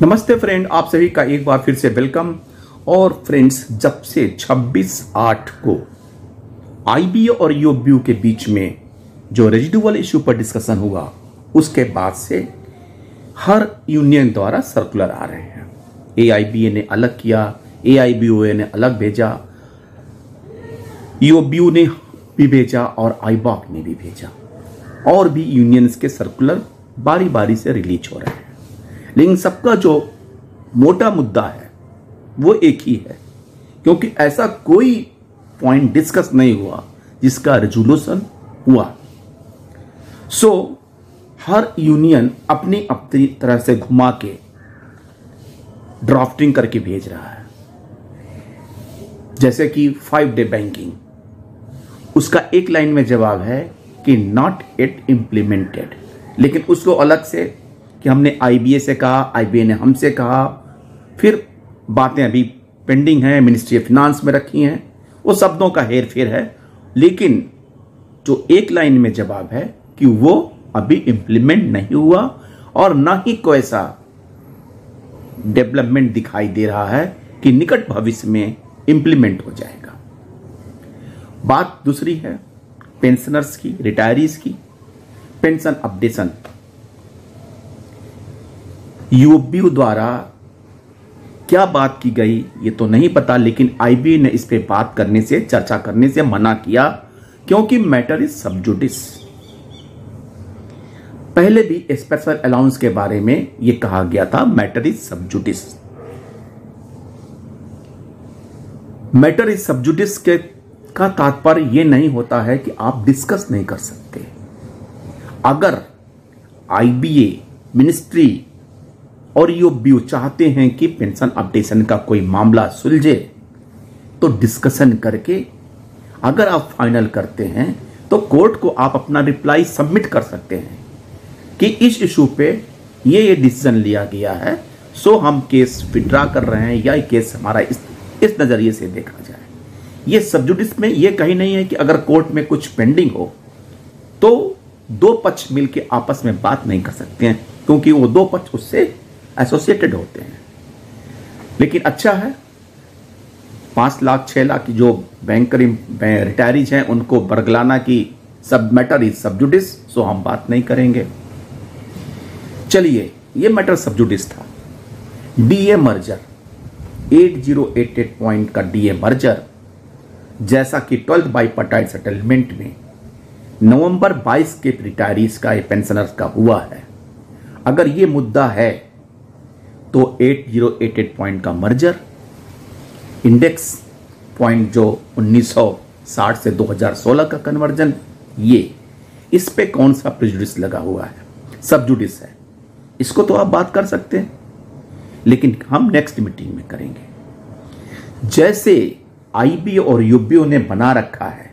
नमस्ते फ्रेंड, आप सभी का एक बार फिर से वेलकम। और फ्रेंड्स, जब से 26/8 को आईबीए और ईओबीयू के बीच में जो रेजिडुअल इश्यू पर डिस्कशन हुआ, उसके बाद से हर यूनियन द्वारा सर्कुलर आ रहे हैं। एआईबीए ने अलग किया, एआईबीओए ने अलग भेजा, ईओबीयू ने भी भेजा और आईबॉक ने भी भेजा, और भी यूनियंस के सर्कुलर बारी बारी से रिलीज हो रहे हैं। लेकिन सबका जो मोटा मुद्दा है वो एक ही है, क्योंकि ऐसा कोई पॉइंट डिस्कस नहीं हुआ जिसका रेजोल्यूशन हुआ। हर यूनियन अपनी अपनी तरह से घुमा के ड्राफ्टिंग करके भेज रहा है। जैसे कि 5 डे बैंकिंग, उसका एक लाइन में जवाब है कि नॉट इट इम्प्लीमेंटेड, लेकिन उसको अलग से कि हमने आईबीए से कहा, आईबीए ने हमसे कहा, फिर बातें अभी पेंडिंग हैं, मिनिस्ट्री ऑफ फिनांस में रखी हैं, वो शब्दों का हेर फेर है। लेकिन जो एक लाइन में जवाब है कि वो अभी इंप्लीमेंट नहीं हुआ और ना ही कोई ऐसा डेवलपमेंट दिखाई दे रहा है कि निकट भविष्य में इंप्लीमेंट हो जाएगा। बात दूसरी है पेंशनर्स की, रिटायरीज की। पेंशन अपडेशन ईओबीयू द्वारा क्या बात की गई ये तो नहीं पता, लेकिन आईबीए ने इस पे बात करने से, चर्चा करने से मना किया, क्योंकि मैटर इज सब जुडिस। पहले भी स्पेशल अलाउंस के बारे में ये कहा गया था, मैटर इज सब जुडिस। मैटर इज सब जुडिस के का तात्पर्य ये नहीं होता है कि आप डिस्कस नहीं कर सकते। अगर आईबीए, मिनिस्ट्री और ईओबीयू चाहते हैं कि पेंशन अपडेशन का कोई मामला सुलझे, तो डिस्कशन करके अगर आप फाइनल करते हैं तो कोर्ट को आप अपना रिप्लाई सबमिट कर सकते हैं कि इस इशू पे ये डिसीजन लिया गया है, सो हम केस विड्रॉ कर रहे हैं, या केस हमारा इस नजरिए से देखा जाए। ये सबजुडिस में ये कहीं नहीं है कि अगर कोर्ट में कुछ पेंडिंग हो तो दो पक्ष मिलकर आपस में बात नहीं कर सकते हैं, क्योंकि वो दो पक्ष उससे एसोसिएटेड होते हैं। लेकिन अच्छा है, 5 लाख 6 लाख की जो बैंकर रिटायरीज हैं उनको बरगलाना की सब मैटर इज सबजुडिस, सो हम बात नहीं करेंगे। चलिए, ये मैटर सबजुडिस था। डीए मर्जर 8088 पॉइंट का डीए मर्जर, जैसा कि 12th बाइपार्टाइट सेटलमेंट में नवंबर 22 के रिटायरीज का, ये पेंशनर्स का हुआ है। अगर ये मुद्दा है तो 8088 पॉइंट का मर्जर, इंडेक्स पॉइंट जो 1960 से 2016 का कन्वर्जन, ये इस पे कौन सा प्रेजुडिस लगा हुआ है? सबजुडिस है। इसको तो आप बात कर सकते हैं, लेकिन हम नेक्स्ट मीटिंग में करेंगे। जैसे आईबीए और यूबीयू ने बना रखा है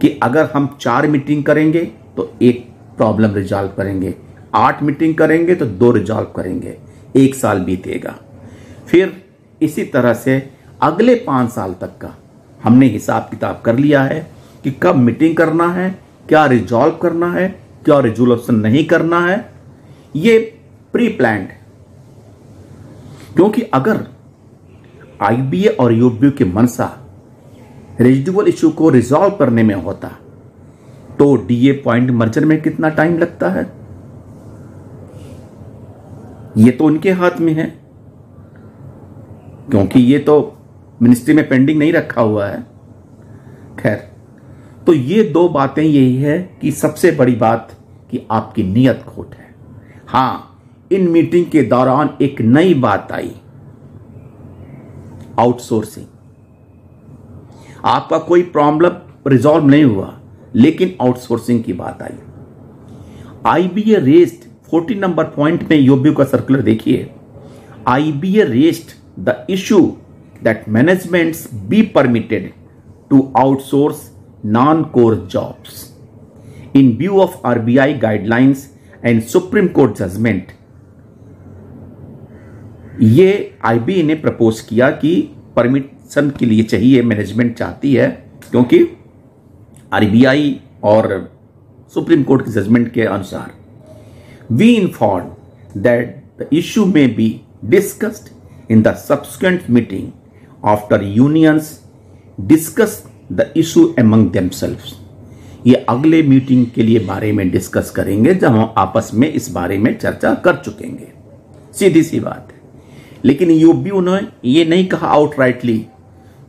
कि अगर हम 4 मीटिंग करेंगे तो 1 प्रॉब्लम रिजॉल्व करेंगे, 8 मीटिंग करेंगे तो 2 रिजॉल्व करेंगे, 1 साल बीतेगा। फिर इसी तरह से अगले 5 साल तक का हमने हिसाब किताब कर लिया है कि कब मीटिंग करना है, क्या रिजॉल्व करना है, क्या रेजोल्यूशन नहीं करना है। ये प्री प्लान्ड, क्योंकि अगर आईबीए और यूबीयू की मनसा रेजिडुअल इश्यू को रिजॉल्व करने में होता तो डीए पॉइंट मर्जर में कितना टाइम लगता है, ये तो उनके हाथ में है, क्योंकि ये तो मिनिस्ट्री में पेंडिंग नहीं रखा हुआ है। खैर, तो ये 2 बातें यही है कि सबसे बड़ी बात कि आपकी नीयत खोट है। हां, इन मीटिंग के दौरान एक नई बात आई, आउटसोर्सिंग। आपका कोई प्रॉब्लम रिजॉल्व नहीं हुआ, लेकिन आउटसोर्सिंग की बात आई। आईबीए रेस्ड 40 नंबर पॉइंट में ईओबीयू का सर्कुलर देखिए। IBA raised the issue that managements be permitted to outsource non core jobs in view of RBI guidelines and supreme court judgment. ये आईबीए ने प्रपोज किया कि परमिशन के लिए चाहिए, मैनेजमेंट चाहती है, क्योंकि आरबीआई और सुप्रीम कोर्ट के जजमेंट के अनुसार we informed that the issue may be discussed in the subsequent meeting after unions discuss the issue among themselves. ये अगले मीटिंग के लिए बारे में डिस्कस करेंगे जब हम आपस में इस बारे में चर्चा कर चुकेंगे। सीधी सी बात है। लेकिन यूबीयू ने ये नहीं कहा आउटराइटली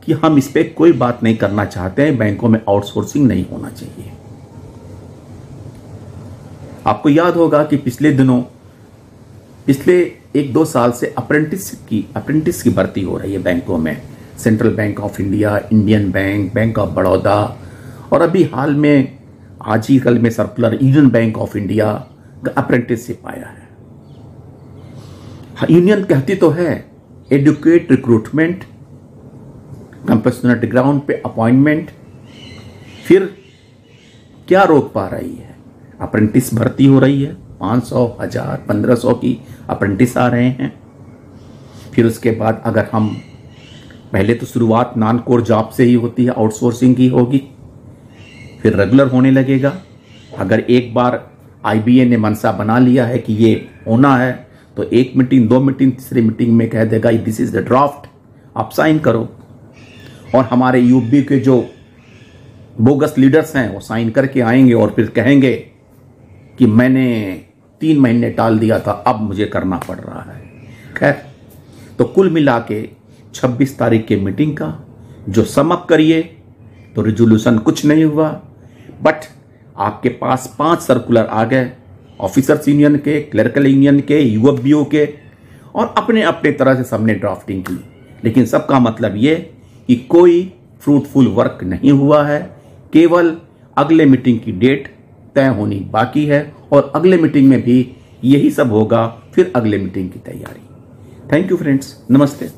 कि हम इस पे कोई बात नहीं करना चाहते हैं, बैंकों में आउटसोर्सिंग नहीं होना चाहिए। आपको याद होगा कि पिछले 1-2 साल से अप्रेंटिस की भर्ती हो रही है बैंकों में। Central bank of India, Indian bank, bank of Baroda और अभी हाल में आज ही कल में circular union bank of India का अप्रेंटिसशिप आया है। यूनियन कहती तो है एडुकेट रिक्रूटमेंट, कंपल्सरी ग्राउंड पे अपॉइंटमेंट, फिर क्या रोक पा रही है? अप्रेंटिस भर्ती हो रही है, 500, 1000, 1500 की अप्रेंटिस आ रहे हैं। फिर उसके बाद अगर हम पहले तो शुरुआत नॉन कोर जॉब से ही होती है, आउटसोर्सिंग की होगी, फिर रेगुलर होने लगेगा। अगर एक बार आईबीए ने मनसा बना लिया है कि ये होना है तो 1 मीटिंग, 2 मीटिंग, तीसरी मीटिंग में कह देगा दिस इज द ड्राफ्ट, आप साइन करो। और हमारे यूबी के जो बोगस लीडर्स हैं वो साइन करके आएंगे और फिर कहेंगे कि मैंने 3 महीने टाल दिया था, अब मुझे करना पड़ रहा है। खैर, तो कुल मिला के 26 तारीख के मीटिंग का जो समअप करिए तो रिजोल्यूशन कुछ नहीं हुआ, बट आपके पास 5 सर्कुलर आ गए, ऑफिसर्स यूनियन के, क्लर्कल यूनियन के, यूएफबीओ के, और अपने अपने तरह से सबने ड्राफ्टिंग की। लेकिन सबका मतलब ये कि कोई फ्रूटफुल वर्क नहीं हुआ है, केवल अगले मीटिंग की डेट तय होनी बाकी है और अगले मीटिंग में भी यही सब होगा, फिर अगले मीटिंग की तैयारी। थैंक यू फ्रेंड्स, नमस्ते।